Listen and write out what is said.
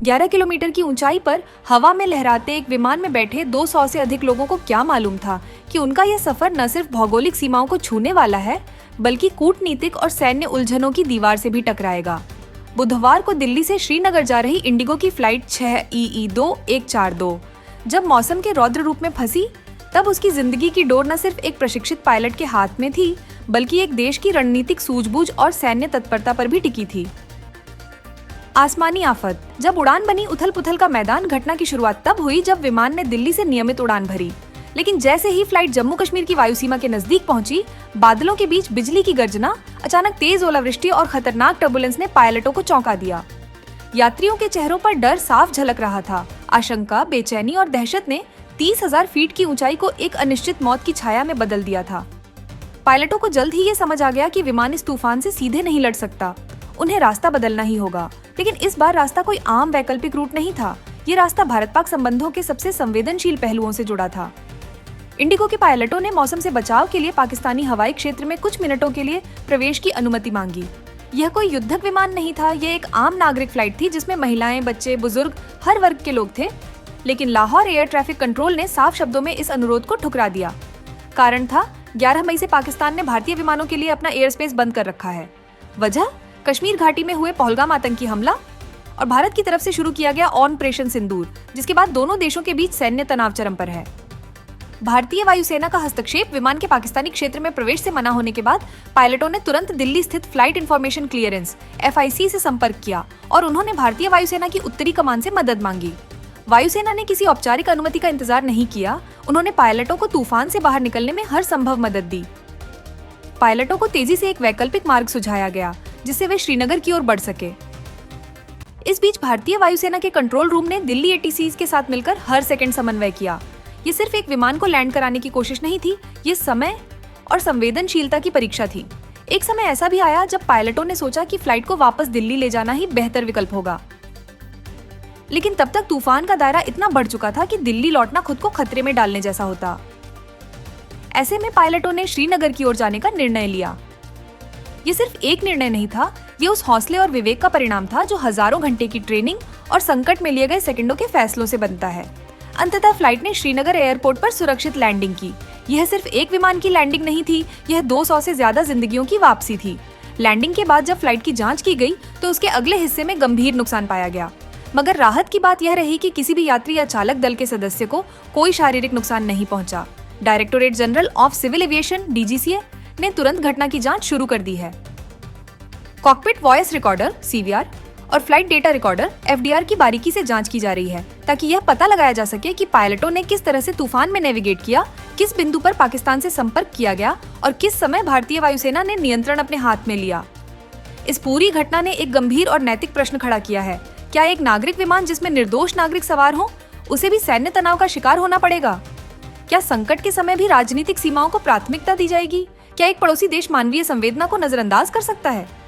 ग्यारह किलोमीटर की ऊंचाई पर हवा में लहराते एक विमान में बैठे 200 से अधिक लोगों को क्या मालूम था कि उनका यह सफर न सिर्फ भौगोलिक सीमाओं को छूने वाला है, बल्कि कूटनीतिक और सैन्य उलझनों की दीवार से भी टकराएगा। बुधवार को दिल्ली से श्रीनगर जा रही इंडिगो की फ्लाइट 6EE2142 जब मौसम के रौद्र रूप में फंसी, तब उसकी जिंदगी की डोर न सिर्फ एक प्रशिक्षित पायलट के हाथ में थी, बल्कि एक देश की रणनीतिक सूझबूझ और सैन्य तत्परता पर भी टिकी थी। आसमानी आफत। जब उड़ान बनी उथल पुथल का मैदान, घटना की शुरुआत तब हुई जब विमान ने दिल्ली से नियमित उड़ान भरी, लेकिन जैसे ही फ्लाइट जम्मू कश्मीर की वायु सीमा के नजदीक पहुंची, बादलों के बीच बिजली की गर्जना, अचानक तेज ओलावृष्टि और खतरनाक टर्बुलेंस ने पायलटों को चौंका दिया। यात्रियों के चेहरों पर डर साफ झलक रहा था। आशंका, बेचैनी और दहशत ने 30,000 फीट की ऊंचाई को एक अनिश्चित मौत की छाया में बदल दिया था। पायलटों को जल्द ही ये समझ आ गया कि विमान इस तूफान से सीधे नहीं लड़ सकता, उन्हें रास्ता बदलना ही होगा। लेकिन इस बार रास्ता कोई आम वैकल्पिक रूट नहीं था। ये रास्ता भारत-पाक संबंधों के सबसे संवेदनशील पहलुओं से जुड़ा था। इंडिगो के पायलटों ने मौसम से बचाव के लिए पाकिस्तानी हवाई क्षेत्र में कुछ मिनटों के लिए प्रवेश की अनुमति मांगी। यह कोई युद्धक विमान नहीं था, यह एक आम नागरिक फ्लाइट थी जिसमें महिलाएं, बच्चे, बुजुर्ग, हर वर्ग के लोग थे। लेकिन लाहौर एयर ट्रैफिक कंट्रोल ने साफ शब्दों में इस अनुरोध को ठुकरा दिया। कारण था, 11 मई से पाकिस्तान ने भारतीय विमानों के लिए अपना एयर स्पेस बंद कर रखा है। वजह, कश्मीर घाटी में हुए पहलगाम आतंकी हमला और भारत की तरफ से शुरू किया गया ऑपरेशन सिंदूर, जिसके बाद दोनों देशों के बीच सैन्य तनाव चरम पर है। भारतीय वायुसेना का हस्तक्षेप, विमान के पाकिस्तानी क्षेत्र में प्रवेश से मना होने के बाद पायलटों ने तुरंत दिल्ली स्थित फ्लाइट इंफॉर्मेशन क्लियरेंस (FIC) से संपर्क किया और उन्होंने भारतीय वायुसेना की उत्तरी कमान से मदद मांगी। वायुसेना ने किसी औपचारिक अनुमति का इंतजार नहीं किया, उन्होंने पायलटों को तूफान से बाहर निकलने में हर संभव मदद दी। पायलटों को तेजी से एक वैकल्पिक मार्ग सुझाया गया जिससे वे श्रीनगर की ओर बढ़ सके। इस बीच भारतीय वायुसेना के कंट्रोल रूम ने दिल्ली ATCs के साथ मिलकर हर सेकंड समन्वय किया। ये सिर्फ एक विमान को लैंड कराने की कोशिश नहीं थी, ये समय और संवेदनशीलता की परीक्षा थी। एक समय ऐसा भी आया जब पायलटों ने सोचा कि फ्लाइट को वापस दिल्ली ले जाना ही बेहतर विकल्प होगा, लेकिन तब तक तूफान का दायरा इतना बढ़ चुका था कि दिल्ली लौटना खुद को खतरे में डालने जैसा होता। ऐसे में पायलटों ने श्रीनगर की ओर जाने का निर्णय लिया। ये सिर्फ एक निर्णय नहीं था, ये उस हौसले और विवेक का परिणाम था जो हजारों घंटे की ट्रेनिंग और संकट में लिए गए सेकंडों के फैसलों से बनता है। अंततः फ्लाइट ने श्रीनगर एयरपोर्ट पर सुरक्षित लैंडिंग की। यह सिर्फ एक विमान की लैंडिंग नहीं थी, यह 200 से ज्यादा जिंदगियों की वापसी थी। लैंडिंग के बाद जब फ्लाइट की जांच की गई तो उसके अगले हिस्से में गंभीर नुकसान पाया गया, मगर राहत की बात यह रही कि किसी भी यात्री या चालक दल के सदस्य को कोई शारीरिक नुकसान नहीं पहुंचा। Directorate General of Civil Aviation (DGCA) ने तुरंत घटना की जांच शुरू कर दी है। कॉकपिट वॉइस रिकॉर्डर (CVR) और फ्लाइट डेटा रिकॉर्डर (FDR) की बारीकी से जांच की जा रही है ताकि यह पता लगाया जा सके कि पायलटों ने किस तरह से तूफान में नेविगेट किया, किस बिंदु पर पाकिस्तान से संपर्क किया गया और किस समय भारतीय वायुसेना ने नियंत्रण अपने हाथ में लिया। इस पूरी घटना ने एक गंभीर और नैतिक प्रश्न खड़ा किया है। क्या एक नागरिक विमान जिसमें निर्दोष नागरिक सवार हो, उसे भी सैन्य तनाव का शिकार होना पड़ेगा? क्या संकट के समय भी राजनीतिक सीमाओं को प्राथमिकता दी जाएगी? क्या एक पड़ोसी देश मानवीय संवेदना को नजरअंदाज कर सकता है?